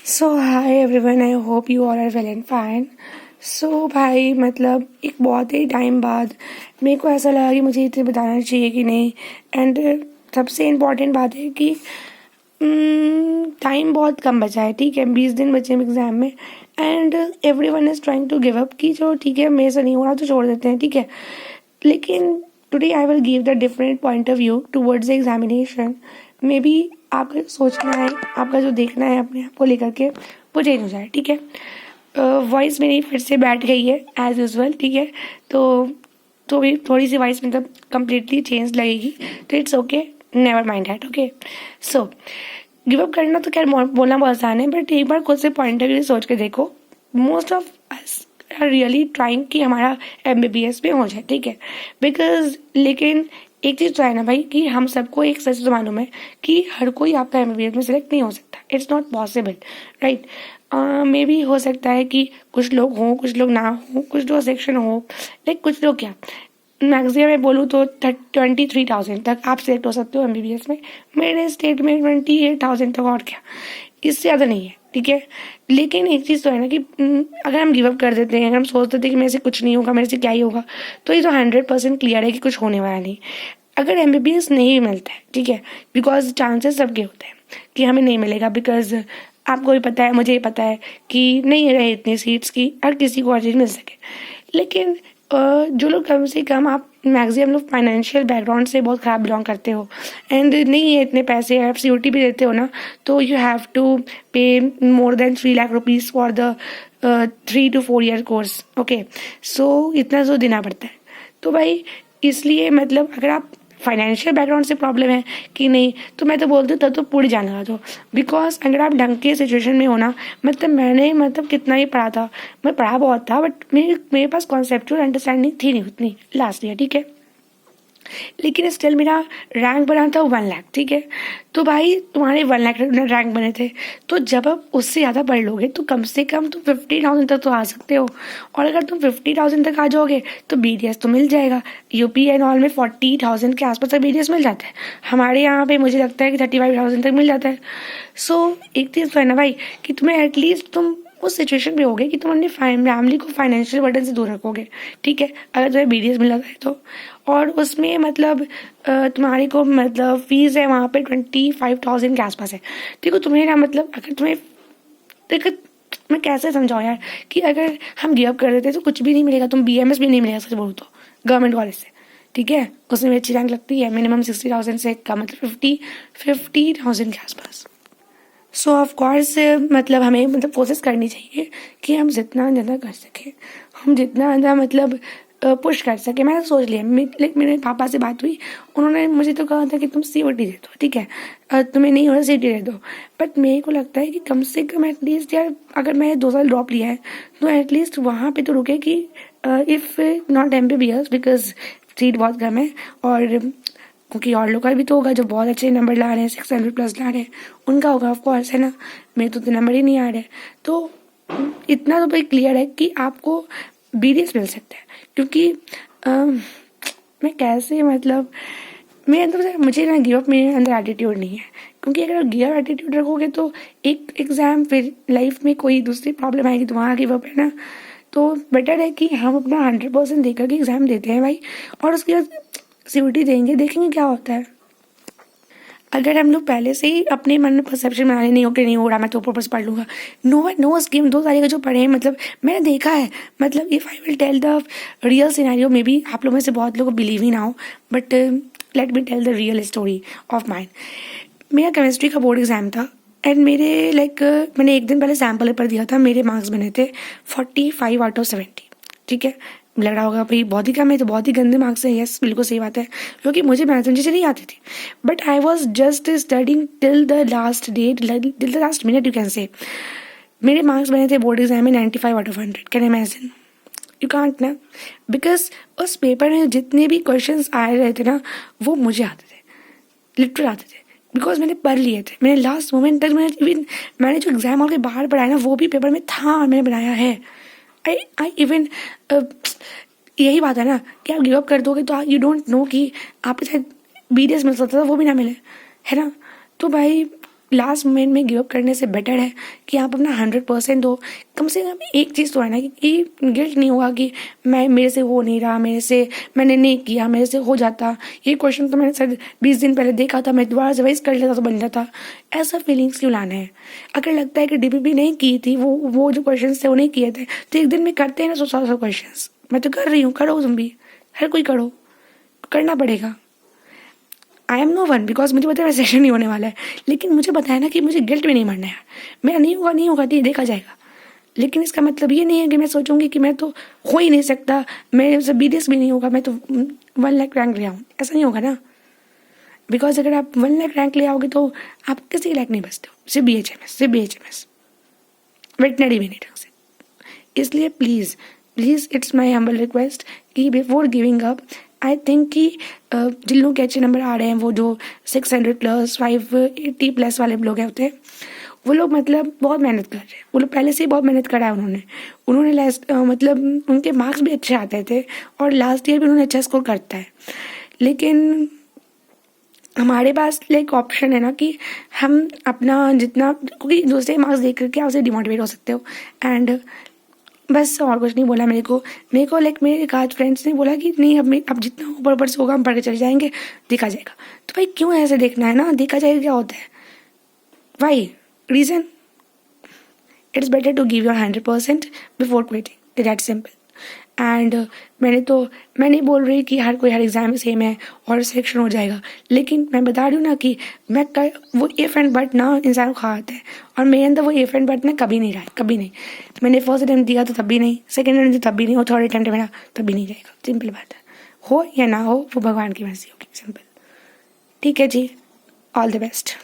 So hi everyone, I hope you all are well and fine. So भाई मतलब एक बहुत ही टाइम बाद मेरे को ऐसा लगा कि मुझे इसे बताना चाहिए कि नहीं। एंड सबसे इम्पॉर्टेंट बात है कि टाइम बहुत कम बचा है, ठीक है, 20 दिन बचे हैं एग्ज़ाम में। And everyone is trying to give up कि जो ठीक है मेरे से नहीं हो रहा तो छोड़ देते हैं, ठीक है। लेकिन today I will give the different point of view towards the examination. May be आपका जो सोचना है, आपका जो देखना है अपने आप को लेकर के, वो चेंज हो जाए, ठीक है। वॉइस मेरी फिर से बैठ गई है एज यूजल, ठीक है। तो भी थोड़ी सी वॉइस मतलब कम्प्लीटली चेंज लगेगी, तो it's okay, never mind that, okay. So give up करना तो खैर बोलना बहुत आसान है, बट एक बार खुद से पॉइंट ऑफ व्यू सोच के देखो। Most of us are really trying कि हमारा MBBS में हो जाए, ठीक है। बिकॉज लेकिन एक चीज़ तो है ना भाई कि हम सबको एक सच तो मालूम है कि हर कोई आपका MBBS में सिलेक्ट नहीं हो सकता। It's not possible, right. May be हो सकता है कि कुछ लोग हों, कुछ लोग ना हों, कुछ लोग सेक्शन हो, लाइक कुछ लोग क्या मैक्सिमम मैं बोलूँ तो 23,000 तक आप सिलेक्ट हो सकते हो MBBS में। मेरे स्टेट में 28,000 तक, और क्या, इससे ज़्यादा नहीं है, ठीक है। लेकिन एक चीज़ तो है ना कि अगर हम गिव अप कर देते हैं, अगर हम सोचते थे कि मेरे से कुछ नहीं होगा, मेरे से क्या ही होगा, तो ये तो 100% क्लियर है कि कुछ होने वाला नहीं। अगर MBBS नहीं मिलता है, ठीक है, बिकॉज चांसेस सबके होते हैं कि हमें नहीं मिलेगा, बिकॉज आपको भी पता है, मुझे भी पता है कि नहीं रहे इतनी सीट्स की हर किसी को हर चीज़ मिल सके। लेकिन जो लोग कम से कम, आप मैक्सिमम लोग फाइनेंशियल बैकग्राउंड से बहुत ख़राब बिलोंग करते हो एंड नहीं है इतने पैसे, आप COT भी देते हो ना, तो you have to pay more than 3 lakh rupees for the 3 to 4 year course, okay. So इतना तो देना पड़ता है। तो भाई इसलिए मतलब अगर आप फाइनेंशियल बैकग्राउंड से प्रॉब्लम है कि नहीं, तो मैं तो बोलती हूँ तब तो पूरी जान लगा दो। बिकॉज अगर आप ढंग के सिचुएशन में हो ना, मतलब मैंने मतलब कितना ही पढ़ा था, मैं पढ़ा बहुत था, बट मेरे पास कॉन्सेप्चुअल अंडरस्टैंडिंग थी नहीं उतनी लास्ट ईयर, ठीक है। लेकिन स्टिल मेरा रैंक बना था 1 लाख, ठीक है। तो भाई तुम्हारे 1 लाख रैंक बने थे, तो जब आप उससे ज़्यादा पढ़ लोगे तो कम से कम तुम 50,000 तक तो आ सकते हो। और अगर तुम 50,000 तक आ जाओगे तो BDS तो मिल जाएगा। UP एंड ऑल में 40,000 के आसपास तक BDS मिल जाता है। हमारे यहाँ पे मुझे लगता है कि 35,000 तक मिल जाता है। सो एक चीज़ तो है ना भाई कि तुम्हें एटलीस्ट तुम उस सिचुएशन में होगे कि तुम अपनी फैमिली को फाइनेंशियल बर्डन से दूर रखोगे, ठीक है, अगर तुम्हें BDS मिल जाता है तो। और उसमें मतलब तुम्हारी को मतलब फीस है वहाँ पे 25,000 के आसपास है। देखो तुम्हें ना मतलब अगर तुम्हें, देखो मैं कैसे समझाऊँ यार कि अगर हम गिव अप कर देते तो कुछ भी नहीं मिलेगा, तुम BMS भी नहीं मिलेगा सच बोलूँ तो गवर्नमेंट कॉलेज से, ठीक है। उसमें भी अच्छी रैंक लगती है, मिनिमम 60,000 से का मतलब 50,000 के आसपास। सो ऑफ कोर्स मतलब हमें मतलब कोशिश करनी चाहिए कि हम जितना ज़्यादा कर सकें, हम जितना ज़्यादा मतलब पुश कर सके। मैंने सोच लिया, मेरे पापा से बात हुई, उन्होंने मुझे तो कहा था कि तुम COT दे दो, ठीक है, तुम्हें नहीं हो रहा COT दे दो। बट मेरे को लगता है कि कम से कम एटलीस्ट यार, अगर मैं 2 साल ड्रॉप लिया है तो एटलीस्ट वहाँ पे तो रुके कि if not MBBS, because seat बहुत कम है। और क्योंकि और लोग का भी तो होगा जो बहुत अच्छे नंबर ला रहे हैं, 600+ ला रहे हैं, उनका होगा ऑफकोर्स, है ना। मेरे तो नंबर ही नहीं आ रहे। तो इतना तो भाई क्लियर है कि आपको BDS मिल सकता है, क्योंकि मैं कैसे मतलब मेरे अंदर, मुझे ना गिव अप, मेरे अंदर एटीट्यूड नहीं है। क्योंकि अगर गिव अप एटीट्यूड रखोगे तो एक एग्ज़ाम फिर लाइफ में कोई दूसरी प्रॉब्लम आएगी तो वहाँ गिव अप, है ना। तो बेटर है कि हम अपना 100% देकर के एग्ज़ाम देते हैं भाई, और उसके बाद COT देंगे, देखेंगे क्या होता है। अगर हम लोग पहले से ही अपने मन में परसेप्शन बना लें नहीं ओके नहीं हो रहा मैं तो ऊपर पढ़ लूँगा, नो स्कीम 2 साल का जो पढ़े हैं, मतलब मैंने देखा है, मतलब if I will tell the real scenario, maybe आप लोग में से बहुत लोग बिलीव ही ना हो, but let me tell the real story of mind. मेरा केमिस्ट्री का बोर्ड एग्ज़ाम था एंड मेरे लाइक मैंने एक दिन पहले सैम्पल पेपर दिया था, मेरे मार्क्स बने थे 45/70, ठीक है। लग रहा होगा भाई बहुत ही कम है, तो बहुत ही गंदे मार्क्स है, यस बिल्कुल सही बात है, क्योंकि मुझे मैथमेटिक्स नहीं आती थी। But I was just studying till the last date, till the last minute you can say. मेरे मार्क्स बने थे बोर्ड एग्जाम में 95/100, कैन इमेजिन, यू कांट ना। बिकॉज उस पेपर में जितने भी क्वेश्चन आ रहे थे ना वो मुझे आते थे, लिटरल आते थे, बिकॉज मैंने पढ़ लिए थे। मैंने लास्ट मोमेंट तक मैंने जो एग्जाम हॉल के बाहर पढ़ाया ना वो भी पेपर में था, मैंने बनाया है। आई इवन यही बात है ना कि आप गिव अप कर दोगे तो यू डोंट नो कि आपके साथ BDS मिल सकता था, वो भी ना मिले, है ना। तो भाई लास्ट मोमेंट में गिव अप करने से बेटर है कि आप अपना 100% दो। कम से कम एक चीज़ तो है ना कि गिल्ट नहीं होगा कि मेरे से हो नहीं रहा, मैंने नहीं किया, मेरे से हो जाता। ये क्वेश्चन तो मैंने शायद 20 दिन पहले देखा था, मैं दोबारा रिवाइज कर लेता तो बन जाता। ऐसा फीलिंग्स क्यों लाना है? अगर लगता है कि DPP नहीं की थी, वो जो क्वेश्चन थे वो नहीं किए थे, तो एक दिन में करते हैं ना 100 क्वेश्चन। मैं तो कर रही हूँ, करो तुम भी, हर कोई करो, करना पड़ेगा। I am no one, because मुझे पता है मेरा सेशन नहीं होने वाला है, लेकिन मुझे पता है ना कि मुझे गिल्ट भी नहीं मारना है। मेरा नहीं होगा ठीक, देखा जाएगा। लेकिन इसका मतलब ये नहीं है कि मैं सोचूंगी कि मैं तो हो ही नहीं सकता, मेरे से BDS भी नहीं होगा, मैं तो 1 लाख रैंक ले आऊँ। ऐसा नहीं होगा ना, बिकॉज अगर आप 1 लाख रैंक ले आओगे तो आप किसी लायक नहीं बचते हो, सिर्फ BHMS वेटनरी भी नहीं ढंग से। इसलिए please it's my humble request कि before giving up, I think कि जिन लोगों के अच्छे नंबर आ रहे हैं, वो जो 600+, 580+ वाले लोग होते हैं, वो लोग मतलब बहुत मेहनत कर रहे हैं। वो लोग पहले से ही बहुत मेहनत करा है उन्होंने लास्ट मतलब उनके मार्क्स भी अच्छे आते थे और लास्ट ईयर भी उन्होंने अच्छा स्कोर करता है। लेकिन हमारे पास लाइक ऑप्शन है ना कि हम अपना जितना, क्योंकि दूसरे मार्क्स देख करके आप उसे डिमोटिवेट हो सकते हो। एंड बस और कुछ नहीं बोला मेरे को लाइक मेरे एक आध फ्रेंड्स ने बोला कि नहीं अब जितना ऊपर से होगा हम पढ़ के चले जाएंगे, देखा जाएगा। तो भाई क्यों ऐसे देखना है ना, देखा जाएगा क्या होता है, why reason? It's better to give your 100% before quitting, that simple. And मैं नहीं बोल रही कि हर एग्ज़ाम में सेम है और सिलेक्शन हो जाएगा, लेकिन मैं बता रही हूँ ना कि वो इफ़ एंड बट ना इंसान को खाता है, और मेरे अंदर वो इफ़ एंड बट ना कभी नहीं रहा है, कभी नहीं। मैंने फर्स्ट अटैम्प्ट दिया तो तब भी नहीं, सेकेंड अटैम्प्ट दिया तब भी नहीं, और थर्ड अटैम्प्ट मेरा तब भी नहीं जाएगा। सिंपल बात है, हो या ना हो वो भगवान की मर्जी होगी, सिंपल। ठीक है जी, ऑल द बेस्ट।